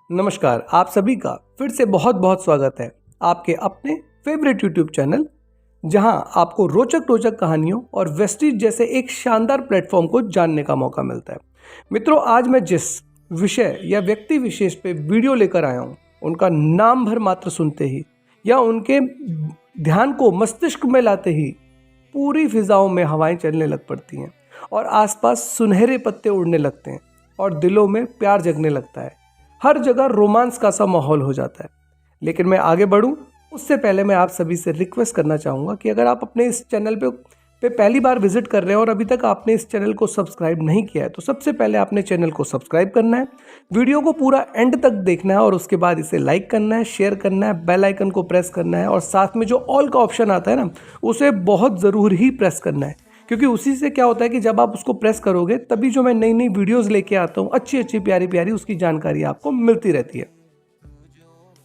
नमस्कार, आप सभी का फिर से बहुत बहुत स्वागत है आपके अपने फेवरेट यूट्यूब चैनल, जहां आपको रोचक कहानियों और वेस्टीज जैसे एक शानदार प्लेटफॉर्म को जानने का मौका मिलता है। मित्रों, आज मैं जिस विषय या व्यक्ति विशेष पे वीडियो लेकर आया हूं, उनका नाम भर मात्र सुनते ही या उनके ध्यान को मस्तिष्क में लाते ही पूरी फिजाओं में हवाएं चलने लग पड़ती हैं और आसपास सुनहरे पत्ते उड़ने लगते हैं और दिलों में प्यार जगने लगता है। हर जगह रोमांस का सा माहौल हो जाता है। लेकिन मैं आगे बढ़ूं उससे पहले मैं आप सभी से रिक्वेस्ट करना चाहूँगा कि अगर आप अपने इस चैनल पे पहली बार विजिट कर रहे हैं और अभी तक आपने इस चैनल को सब्सक्राइब नहीं किया है, तो सबसे पहले आपने चैनल को सब्सक्राइब करना है, वीडियो को पूरा एंड तक देखना है और उसके बाद इसे लाइक करना है, शेयर करना है, बेल आइकन को प्रेस करना है और साथ में जो ऑल का ऑप्शन आता है ना, उसे बहुत ज़रूर ही प्रेस करना है, क्योंकि उसी से क्या होता है कि जब आप उसको प्रेस करोगे तभी जो मैं नई नई वीडियोस लेके आता हूँ, अच्छी प्यारी प्यारी उसकी जानकारी आपको मिलती रहती है।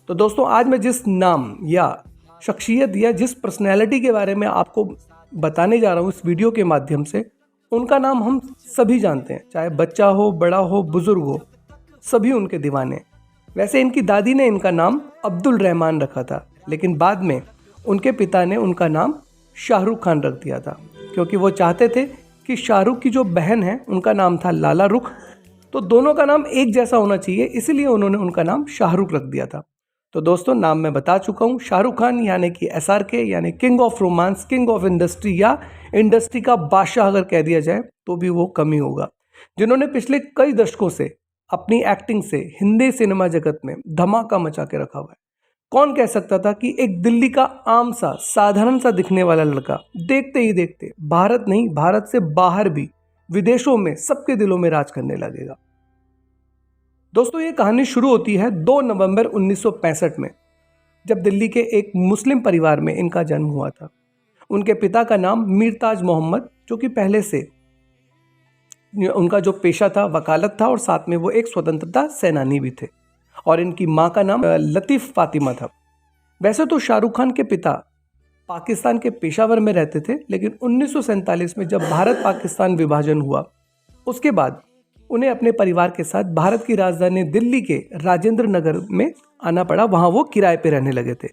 तो दोस्तों, आज मैं जिस नाम या शख्सियत या जिस पर्सनैलिटी के बारे में आपको बताने जा रहा हूँ इस वीडियो के माध्यम से, उनका नाम हम सभी जानते हैं, चाहे बच्चा हो, बड़ा हो, बुजुर्ग हो, सभी उनके दीवाने। वैसे इनकी दादी ने इनका नाम अब्दुल रहमान रखा था, लेकिन बाद में उनके पिता ने उनका नाम शाहरुख खान रख दिया था, क्योंकि वो चाहते थे कि शाहरुख की जो बहन है उनका नाम था लाला रुख, तो दोनों का नाम एक जैसा होना चाहिए, इसीलिए उन्होंने उनका नाम शाहरुख रख दिया था। तो दोस्तों, नाम मैं बता चुका हूँ, शाहरुख खान यानी कि SRK, यानी king of romance, king of industry या इंडस्ट्री का बादशाह अगर कह दिया जाए तो भी वो कम ही होगा, जिन्होंने पिछले कई दशकों से अपनी एक्टिंग से हिंदी सिनेमा जगत में धमाका मचा के रखा हुआ है। कौन कह सकता था कि एक दिल्ली का आम सा साधारण सा दिखने वाला लड़का देखते ही देखते भारत नहीं, भारत से बाहर भी विदेशों में सबके दिलों में राज करने लगेगा। दोस्तों, ये कहानी शुरू होती है 2 नवंबर 1965 में, जब दिल्ली के एक मुस्लिम परिवार में इनका जन्म हुआ था। उनके पिता का नाम मीरताज मोहम्मद, जो कि पहले से उनका जो पेशा था वकालत था और साथ में वो एक स्वतंत्रता सेनानी भी थे, और इनकी माँ का नाम लतीफ़ फातिमा था। वैसे तो शाहरुख खान के पिता पाकिस्तान के पेशावर में रहते थे, लेकिन 1947 में जब भारत पाकिस्तान विभाजन हुआ, उसके बाद उन्हें अपने परिवार के साथ भारत की राजधानी दिल्ली के राजेंद्र नगर में आना पड़ा। वहाँ वो किराए पे रहने लगे थे।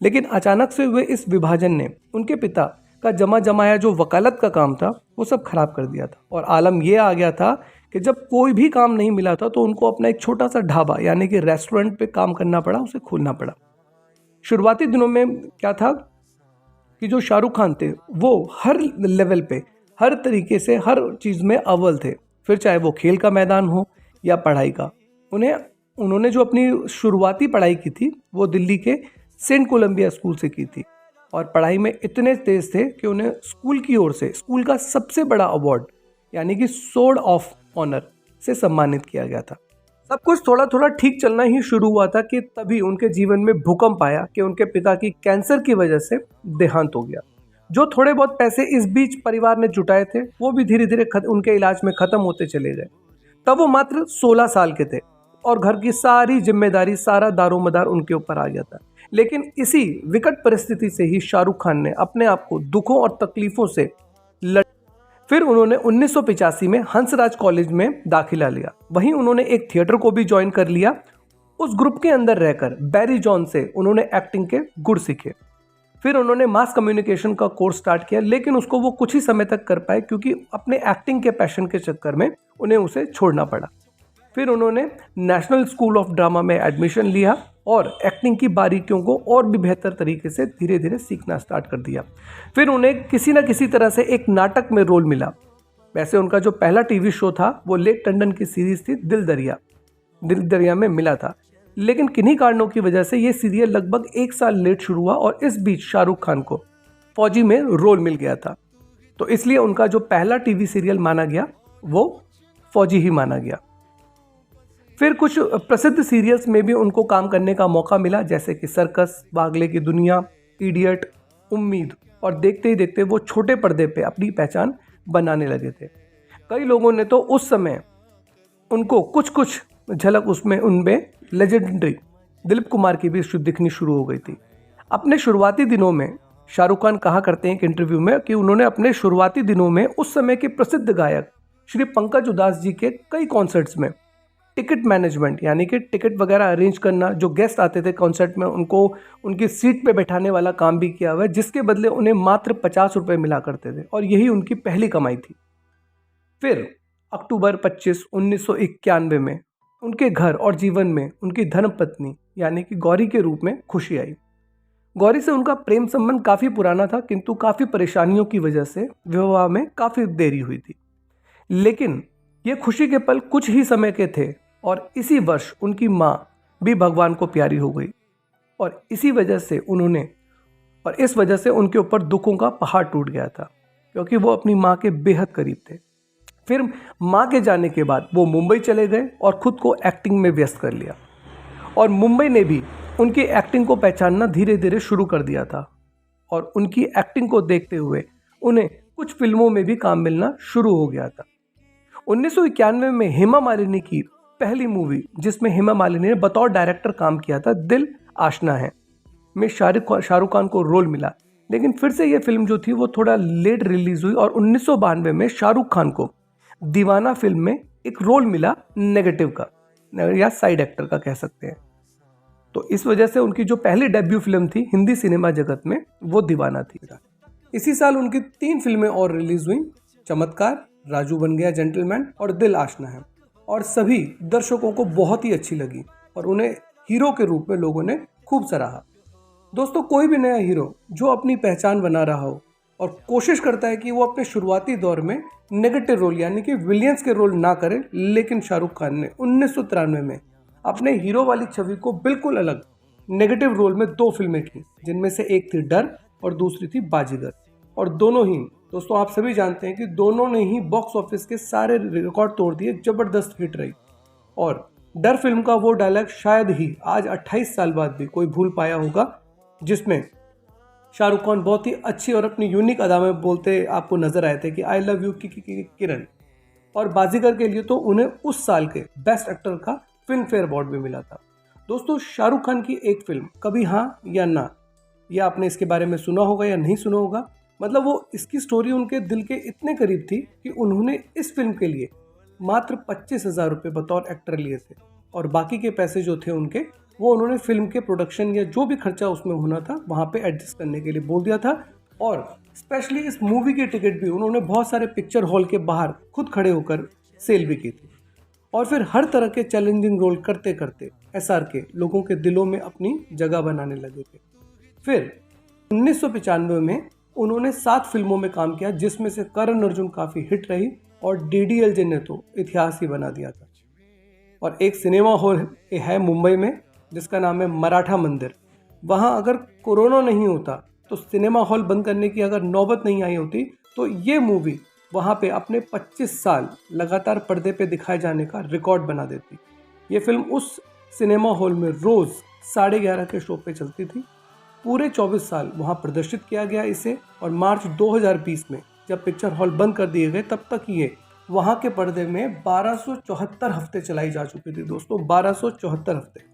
लेकिन अचानक से हुए इस विभाजन ने उनके पिता का जमा जमाया जो वकालत का काम था वो सब खराब कर दिया था, और आलम यह आ गया था कि जब कोई भी काम नहीं मिला था तो उनको अपना एक छोटा सा ढाबा यानी कि रेस्टोरेंट पे काम करना पड़ा, उसे खोलना पड़ा। शुरुआती दिनों में क्या था कि जो शाहरुख खान थे वो हर लेवल पे, हर तरीके से, हर चीज़ में अव्वल थे, फिर चाहे वो खेल का मैदान हो या पढ़ाई का। उन्होंने जो अपनी शुरुआती पढ़ाई की थी वो दिल्ली के सेंट कोलंबिया स्कूल से की थी, और पढ़ाई में इतने तेज थे कि उन्हें स्कूल की ओर से स्कूल का सबसे बड़ा अवार्ड यानी कि सोर्ड ऑफ ऑनर से सम्मानित किया गया था। सब कुछ थोड़ा थोड़ा ठीक चलना ही शुरू हुआ था कि तभी उनके जीवन में भूकंप आया कि उनके पिता की कैंसर की वजह से देहांत हो गया। जो थोड़े बहुत पैसे इस बीच परिवार ने जुटाए थे वो भी धीरे धीरे उनके इलाज में ख़त्म होते चले गए। तब वो मात्र 16 साल के थे और घर की सारी जिम्मेदारी, सारा दारोमदार उनके ऊपर आ गया था। लेकिन इसी विकट परिस्थिति से ही शाहरुख खान ने अपने आप को दुखों और तकलीफ़ों से फिर उन्होंने 1985 में हंसराज कॉलेज में दाखिला लिया। वहीं उन्होंने एक थिएटर को भी ज्वाइन कर लिया। उस ग्रुप के अंदर रहकर बैरी जॉन से उन्होंने एक्टिंग के गुर सीखे। फिर उन्होंने मास कम्युनिकेशन का कोर्स स्टार्ट किया, लेकिन उसको वो कुछ ही समय तक कर पाए, क्योंकि अपने एक्टिंग के पैशन के चक्कर में उन्हें उसे छोड़ना पड़ा। फिर उन्होंने नेशनल स्कूल ऑफ ड्रामा में एडमिशन लिया और एक्टिंग की बारीकियों को और भी बेहतर तरीके से धीरे धीरे सीखना स्टार्ट कर दिया। फिर उन्हें किसी न किसी तरह से एक नाटक में रोल मिला। वैसे उनका जो पहला टीवी शो था वो लेक टंडन की सीरीज थी दिल दरिया में मिला था, लेकिन किन्हीं कारणों की वजह से ये सीरियल लगभग 1 साल लेट शुरू हुआ और इस बीच शाहरुख खान को फौजी में रोल मिल गया था, तो इसलिए उनका जो पहला टीवी सीरियल माना गया वो फौजी ही माना गया। फिर कुछ प्रसिद्ध सीरियल्स में भी उनको काम करने का मौका मिला, जैसे कि सर्कस, बागले की दुनिया, इडियट, उम्मीद, और देखते ही देखते वो छोटे पर्दे पे अपनी पहचान बनाने लगे थे। कई लोगों ने तो उस समय उनको कुछ झलक उनमें लेजेंडरी दिलीप कुमार की भी दिखनी शुरू हो गई थी। अपने शुरुआती दिनों में शाहरुख खान कहा करते हैं एक इंटरव्यू में कि उन्होंने अपने शुरुआती दिनों में उस समय के प्रसिद्ध गायक श्री पंकज उधास जी के कई कॉन्सर्ट्स में टिकट मैनेजमेंट यानी कि टिकट वगैरह अरेंज करना, जो गेस्ट आते थे कॉन्सर्ट में उनको उनकी सीट पे बैठाने वाला काम भी किया हुआ है, जिसके बदले उन्हें मात्र 50 रुपये मिला करते थे और यही उनकी पहली कमाई थी। फिर अक्टूबर 25, 1991 में उनके घर और जीवन में उनकी धर्मपत्नी यानी कि गौरी के रूप में खुशी आई। गौरी से उनका प्रेम संबंध काफ़ी पुराना था, किंतु काफ़ी परेशानियों की वजह से विवाह में काफ़ी देरी हुई थी। लेकिन ये खुशी के पल कुछ ही समय के थे और इसी वर्ष उनकी माँ भी भगवान को प्यारी हो गई और इस वजह से उनके ऊपर दुखों का पहाड़ टूट गया था, क्योंकि वो अपनी माँ के बेहद करीब थे। फिर माँ के जाने के बाद वो मुंबई चले गए और खुद को एक्टिंग में व्यस्त कर लिया और मुंबई ने भी उनकी एक्टिंग को पहचानना धीरे धीरे शुरू कर दिया था और उनकी एक्टिंग को देखते हुए उन्हें कुछ फिल्मों में भी काम मिलना शुरू हो गया था। 1991 में हेमा मालिनी की पहली मूवी, जिसमें हेमा मालिनी ने बतौर डायरेक्टर काम किया था, दिल आशना है, में शाहरुख खान को रोल मिला। लेकिन फिर से ये फिल्म जो थी वो थोड़ा लेट रिलीज हुई और 1992 में शाहरुख खान को दीवाना फिल्म में एक रोल मिला नेगेटिव का या साइड एक्टर का कह सकते हैं। तो इस वजह से उनकी जो पहली डेब्यू फिल्म थी हिंदी सिनेमा जगत में वो दीवाना थी। इसी साल उनकी 3 फिल्में और रिलीज हुई, चमत्कार, राजू बन गया जेंटलमैन और दिल आशना है, और सभी दर्शकों को बहुत ही अच्छी लगी और उन्हें हीरो के रूप में लोगों ने खूब सराहा। दोस्तों, कोई भी नया हीरो जो अपनी पहचान बना रहा हो और कोशिश करता है कि वो अपने शुरुआती दौर में नेगेटिव रोल यानी कि विलियंस के रोल ना करे, लेकिन शाहरुख खान ने 1993 में अपने हीरो वाली छवि को बिल्कुल अलग नेगेटिव रोल में 2 फिल्में की, जिनमें से एक थी डर और दूसरी थी बाजीगर। और दोनों ही दोस्तों आप सभी जानते हैं कि दोनों ने ही बॉक्स ऑफिस के सारे रिकॉर्ड तोड़ दिए, जबरदस्त हिट रही। और डर फिल्म का वो डायलॉग शायद ही आज 28 साल बाद भी कोई भूल पाया होगा, जिसमें शाहरुख खान बहुत ही अच्छी और अपनी यूनिक अदा में बोलते आपको नजर आए थे कि आई लव यू किरण। और बाजीगर के लिए तो उन्हें उस साल के बेस्ट एक्टर का फिल्म फेयर अवार्ड भी मिला था। दोस्तों, शाहरुख खान की एक फिल्म कभी हाँ या ना, या आपने इसके बारे में सुना होगा या नहीं सुना होगा, मतलब वो इसकी स्टोरी उनके दिल के इतने करीब थी कि उन्होंने इस फिल्म के लिए मात्र 25,000 रुपये बतौर एक्टर लिए थे और बाकी के पैसे जो थे उनके वो उन्होंने फिल्म के प्रोडक्शन या जो भी खर्चा उसमें होना था वहाँ पे एडजस्ट करने के लिए बोल दिया था। और स्पेशली इस मूवी की टिकट भी उन्होंने बहुत सारे पिक्चर हॉल के बाहर खुद खड़े होकर सेल भी की थी। और फिर हर तरह के चैलेंजिंग रोल करते करते SRK लोगों के दिलों में अपनी जगह बनाने लगे थे। फिर 1995 में उन्होंने 7 फिल्मों में काम किया, जिसमें से करण अर्जुन काफ़ी हिट रही और DDLJ ने तो इतिहास ही बना दिया था। और एक सिनेमा हॉल है मुंबई में जिसका नाम है मराठा मंदिर। वहाँ अगर कोरोना नहीं होता तो सिनेमा हॉल बंद करने की अगर नौबत नहीं आई होती तो ये मूवी वहाँ पे अपने 25 साल लगातार पर्दे पे दिखाए जाने का रिकॉर्ड बना देती। ये फिल्म उस सिनेमा हॉल में रोज़ 11:30 के शो पे चलती थी। पूरे 24 साल वहाँ प्रदर्शित किया गया इसे, और मार्च 2020 में जब पिक्चर हॉल बंद कर दिए गए तब तक ये वहाँ के पर्दे में 1274 हफ्ते चलाई जा चुकी थी। दोस्तों, 1274 हफ्ते।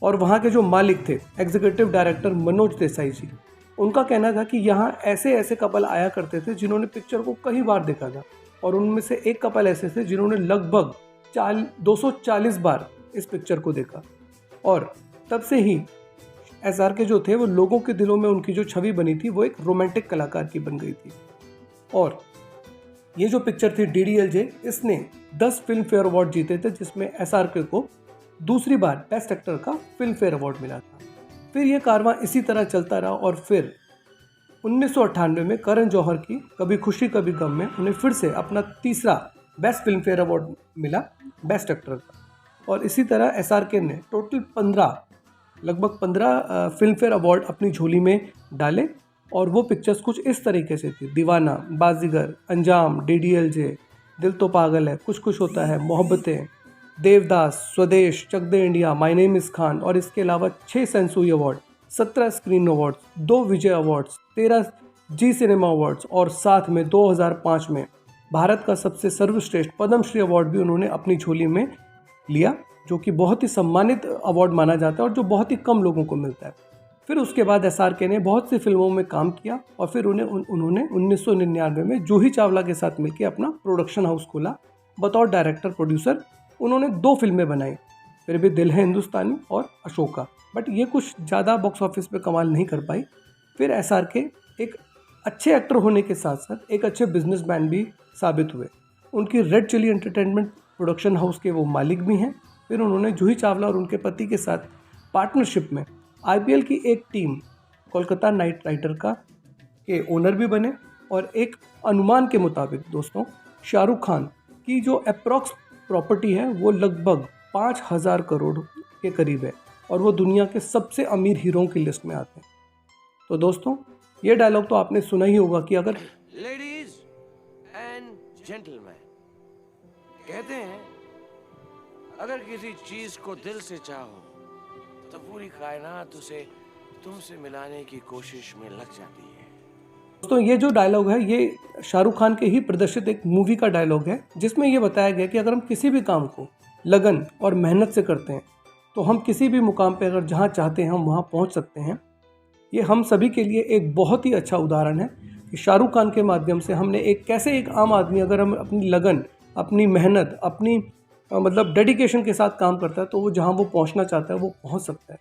और वहाँ के जो मालिक थे एग्जीक्यूटिव डायरेक्टर मनोज देसाई जी, उनका कहना था कि यहाँ ऐसे ऐसे कपल आया करते थे जिन्होंने पिक्चर को कई बार देखा था, और उनमें से एक कपल ऐसे थे जिन्होंने लगभग 240 बार इस पिक्चर को देखा। और तब से ही SRK जो थे वो लोगों के दिलों में उनकी जो छवि बनी थी वो एक रोमांटिक कलाकार की बन गई थी। और ये जो पिक्चर थी DDLJ, इसने 10 फिल्म फेयर अवार्ड जीते थे, जिसमें SRK को दूसरी बार बेस्ट एक्टर का फिल्म फेयर अवार्ड मिला था। फिर ये कारवां इसी तरह चलता रहा और फिर 1998 में करण जौहर की कभी खुशी कभी गम में उन्हें फिर से अपना तीसरा बेस्ट फिल्म फेयर अवार्ड मिला बेस्ट एक्टर का। और इसी तरह SRK ने टोटल लगभग 15 फिल्म फेयर अवार्ड अपनी झोली में डाले, और वो पिक्चर्स कुछ इस तरीके से थी: दीवाना, बाजीगर, अंजाम, DDLJ, दिल तो पागल है, कुछ कुछ होता है, मोहब्बतें, देवदास, स्वदेश, चक दे इंडिया, माय नेम इज़ खान, और इसके अलावा 6 Sansui award, 17 screen awards, 2 Vijay awards, 13 Zee cinema awards, और साथ में 2005 में भारत का सबसे सर्वश्रेष्ठ पद्मश्री अवार्ड भी उन्होंने अपनी झोली में लिया, जो कि बहुत ही सम्मानित अवार्ड माना जाता है और जो बहुत ही कम लोगों को मिलता है। फिर उसके बाद SRK ने बहुत सी फिल्मों में काम किया और फिर उन्होंने 1999 में जूही चावला के साथ मिलकर अपना प्रोडक्शन हाउस खोला बतौर डायरेक्टर प्रोड्यूसर उन्होंने 2 फिल्में बनाई, फिर भी दिल है हिंदुस्तानी और अशोका, बट ये कुछ ज़्यादा बॉक्स ऑफिस पे कमाल नहीं कर पाई। फिर SRK एक अच्छे एक्टर होने के साथ साथ एक अच्छे बिजनेसमैन भी साबित हुए। उनकी Red Chilli Entertainment production house के वो मालिक भी हैं। फिर उन्होंने जूही चावला और उनके पति के साथ पार्टनरशिप में IPL की एक टीम कोलकाता नाइट राइडर के ओनर भी बने। और एक अनुमान के मुताबिक दोस्तों, शाहरुख खान की जो अप्रॉक्स प्रॉपर्टी है वो लगभग 5,000 करोड़ के करीब है और वो दुनिया के सबसे अमीर हीरों की लिस्ट में आते हैं। तो दोस्तों, ये डायलॉग तो आपने सुना ही होगा कि अगर लेडीज एंड जेंटलमैन, कहते हैं अगर किसी चीज को दिल से चाहो तो पूरी कायनात उसे तुमसे मिलाने की कोशिश में लग जाती है। दोस्तों, ये जो डायलॉग है ये शाहरुख खान के ही प्रदर्शित एक मूवी का डायलॉग है, जिसमें ये बताया गया कि अगर हम किसी भी काम को लगन और मेहनत से करते हैं तो हम किसी भी मुकाम पे अगर जहाँ चाहते हैं हम वहाँ पहुँच सकते हैं। ये हम सभी के लिए एक बहुत ही अच्छा उदाहरण है कि शाहरुख खान के माध्यम से हमने कैसे एक आम आदमी अगर हम अपनी लगन, अपनी मेहनत, अपनी मतलब डेडिकेशन के साथ काम करता है तो वो जहाँ वो पहुँचना चाहता है वो पहुँच सकता है।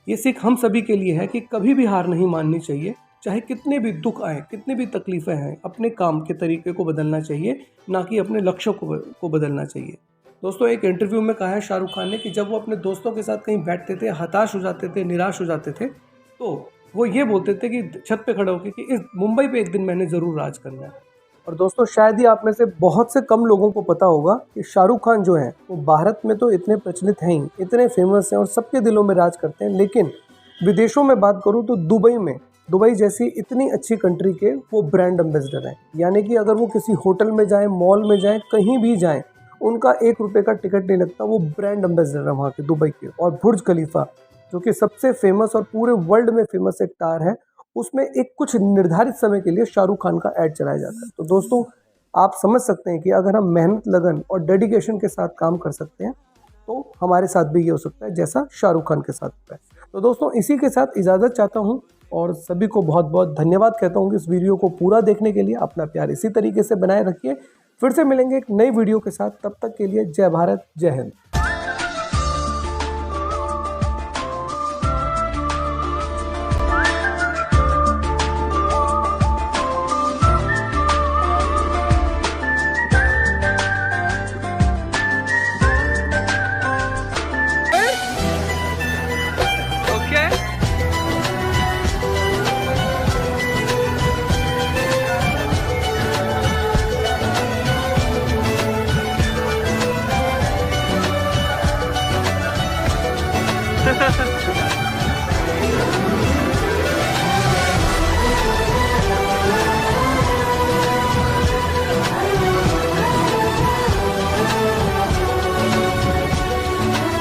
ये सीख हम सभी के लिए है कि कभी भी हार नहीं माननी चाहिए, चाहे कितने भी दुख आए, कितनी भी तकलीफ़ें हैं, अपने काम के तरीके को बदलना चाहिए, ना कि अपने लक्ष्यों को बदलना चाहिए। दोस्तों, एक इंटरव्यू में कहा है शाहरुख खान ने कि जब वो अपने दोस्तों के साथ कहीं बैठते थे, हताश हो जाते थे, निराश हो जाते थे, तो वो ये बोलते थे कि छत पे खड़े होकर कि इस मुंबई पे एक दिन मैंने ज़रूर राज करना है। और दोस्तों, शायद ही आप में से बहुत से कम लोगों को पता होगा कि शाहरुख खान जो हैं वो भारत में तो इतने प्रचलित हैं ही, इतने फेमस हैं और सबके दिलों में राज करते हैं, लेकिन विदेशों में बात करूँ तो दुबई जैसी इतनी अच्छी कंट्री के वो ब्रांड एम्बेसडर हैं। यानी कि अगर वो किसी होटल में जाएं, मॉल में जाएं, कहीं भी जाएं, उनका 1 रुपये का टिकट नहीं लगता, वो ब्रांड एम्बेसडर है वहाँ के दुबई के। और बुर्ज खलीफा जो कि सबसे फेमस और पूरे वर्ल्ड में फेमस एक टावर है, उसमें एक कुछ निर्धारित समय के लिए शाहरुख खान का ऐड चलाया जाता है। तो दोस्तों, आप समझ सकते हैं कि अगर हम मेहनत, लगन और डेडिकेशन के साथ काम कर सकते हैं तो हमारे साथ भी ये हो सकता है जैसा शाहरुख खान के साथ होता है। तो दोस्तों, इसी के साथ इजाज़त चाहता हूँ और सभी को बहुत बहुत धन्यवाद कहता हूँ कि इस वीडियो को पूरा देखने के लिए। अपना प्यार इसी तरीके से बनाए रखिए। फिर से मिलेंगे एक नई वीडियो के साथ, तब तक के लिए जय भारत, जय हिंद। Ha ha ha.